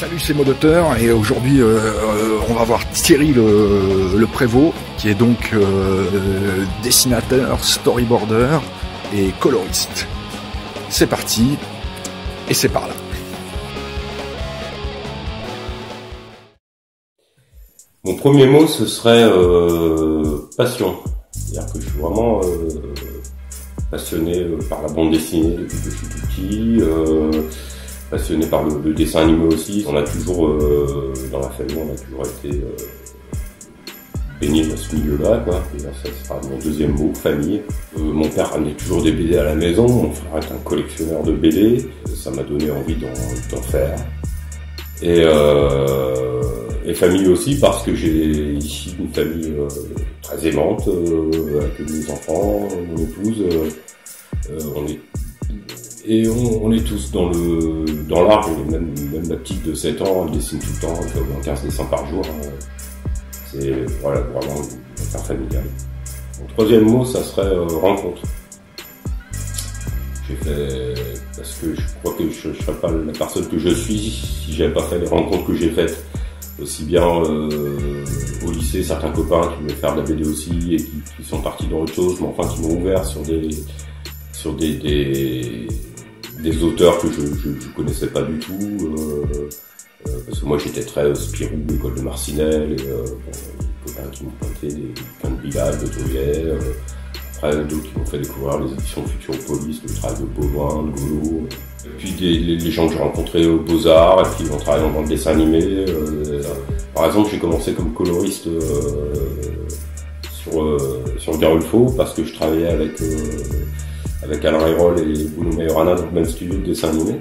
Salut, c'est Modoteur et aujourd'hui on va voir Thierry le Prévost qui est donc dessinateur, storyboarder et coloriste. C'est parti et c'est par là. Mon premier mot ce serait passion. C'est-à-dire que je suis vraiment passionné par la bande dessinée depuis que je suis tout petit. Passionné par le dessin animé aussi. On a toujours, dans la famille, on a toujours été baigné dans ce milieu-là, quoi. Et là, ça sera mon deuxième mot, famille. Mon père ramenait toujours des BD à la maison. Mon frère est un collectionneur de BD. Ça m'a donné envie d'en faire. Et famille aussi parce que j'ai ici une famille très aimante, avec mes enfants, mon épouse. On est tous dans l'art, même la petite de 7 ans, elle dessine tout le temps, elle fait au moins 15 dessins par jour. C'est voilà, vraiment une affaire familiale. Mon troisième mot, ça serait rencontre. J'ai fait, parce que je crois que je ne serais pas la personne que je suis si j'avais pas fait les rencontres que j'ai faites. Aussi bien au lycée, certains copains qui voulaient faire de la BD aussi et qui sont partis dans autre chose, mais enfin qui m'ont ouvert sur des auteurs que je connaissais pas du tout, parce que moi j'étais très Spirou, l'école de Marcinelle, et des copains qui m'ont pointé plein de Bilal, de Tourier, après d'autres qui m'ont fait découvrir les éditions Futuropolis, le travail de Baudouin, de Golo, et puis les gens que j'ai rencontrés aux Beaux-Arts, et puis ont travaillé dans le dessin animé. Par exemple, j'ai commencé comme coloriste sur Garulfo, parce que je travaillais avec Alain Hérol et Bruno Majorana dans le même studio de dessin animé.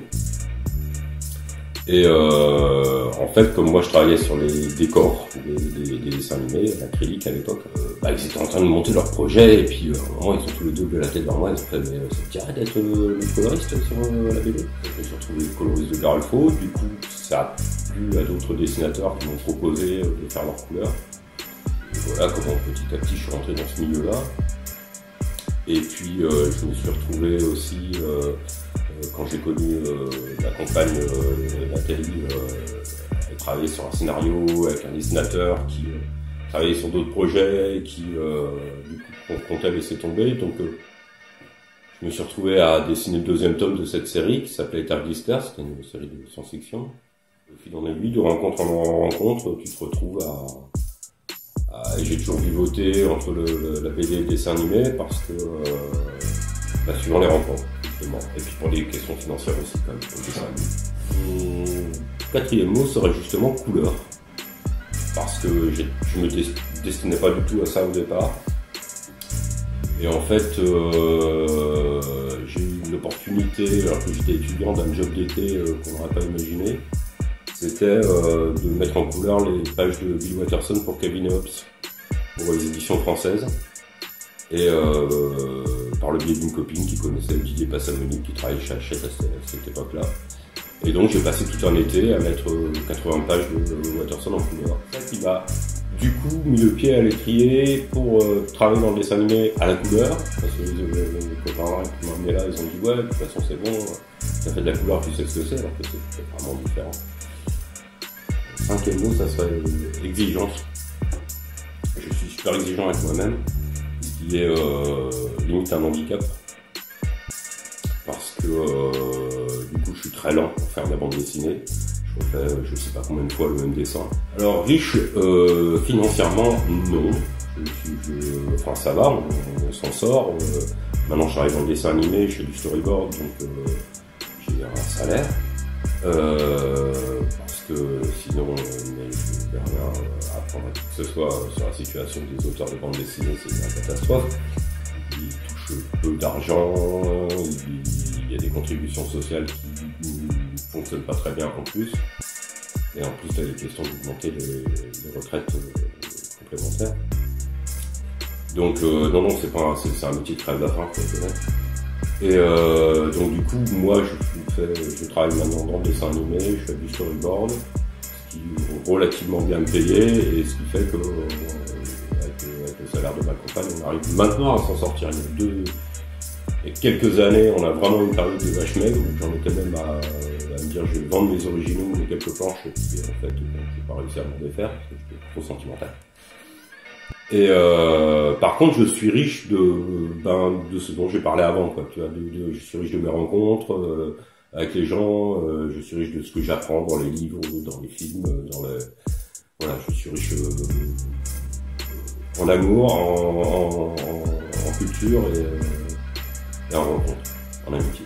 Et en fait, comme moi je travaillais sur les décors des dessins animés, l'acrylique à l'époque, ils étaient en train de monter leur projet, et puis à un moment ils ont tous les deux levé la tête vers moi, ils ont fait « mais ça te dirait d'être le coloriste sur la BD ?» Je me suis retrouvé coloriste de Garulfo, du coup ça a plu à d'autres dessinateurs qui m'ont proposé de faire leurs couleurs. Et voilà comment petit à petit je suis rentré dans ce milieu-là. Et puis je me suis retrouvé aussi, quand j'ai connu la compagne Nathalie, elle travaillait sur un scénario avec un dessinateur qui travaillait sur d'autres projets et qui du coup comptait laisser tomber. Donc je me suis retrouvé à dessiner le deuxième tome de cette série qui s'appelait Targiscar, c'était une série de science-fiction. Au fil en aiguille, de rencontre en rencontre, tu te retrouves et j'ai toujours vivoté entre la BD et le dessin animé parce que, suivant les rencontres, justement. Et puis pour des questions financières aussi, quand même, pour le dessin animé. Mon quatrième mot serait justement couleur. Parce que je me destinais pas du tout à ça au départ. Et en fait, j'ai eu une opportunité, alors que j'étais étudiant, d'un job d'été qu'on n'aurait pas imaginé. C'était de mettre en couleur les pages de Bill Watterson pour Kevin et Hobbes, pour les éditions françaises. Et par le biais d'une copine qui connaissait Didier Passamoni, qui travaillait chez Hachette à cette époque-là. Et donc j'ai passé tout un été à mettre 80 pages de Watterson en couleur. Ça qui m'a du coup mis le pied à l'étrier pour travailler dans le dessin animé à la couleur. Parce que les copains qui m'ont amené là, ils ont dit ouais, de toute façon c'est bon, ça fait de la couleur, tu sais ce que c'est, alors que c'est vraiment différent. Cinquième mot, ça serait exigence. Je suis super exigeant avec moi-même, ce qui est limite un handicap. Parce que du coup je suis très lent pour faire de la bande dessinée. Je refais je sais pas combien de fois le même dessin. Alors riche financièrement, non. Enfin ça va, on s'en sort. Maintenant je travaille dans le dessin animé, je fais du storyboard, donc j'ai un salaire. Parce que sinon, je vais rien apprendre à qui que ce soit sur la situation des auteurs de bande dessinée, c'est une catastrophe. Ils touchent peu d'argent, il y a des contributions sociales qui ne fonctionnent pas très bien en plus. Et en plus, il y a des questions d'augmenter les retraites complémentaires. Donc non, c'est un métier de crève la faim, faut être honnête. Et donc du coup, moi je travaille maintenant dans le dessin animé, je fais du storyboard, ce qui est relativement bien payé, et ce qui fait que avec le salaire de ma compagne, on arrive maintenant à s'en sortir. Il y a quelques années, on a vraiment une période de vache maigre, où j'en étais même à à me dire je vais vendre mes originaux, mes quelques planches, et puis en fait, j'ai pas réussi à m'en défaire, parce que j'étais trop sentimental. Et par contre, je suis riche de ce dont j'ai parlé avant, quoi. Tu vois, je suis riche de mes rencontres avec les gens, je suis riche de ce que j'apprends dans les livres, dans les films, voilà, je suis riche en amour, en culture et en rencontre, en amitié.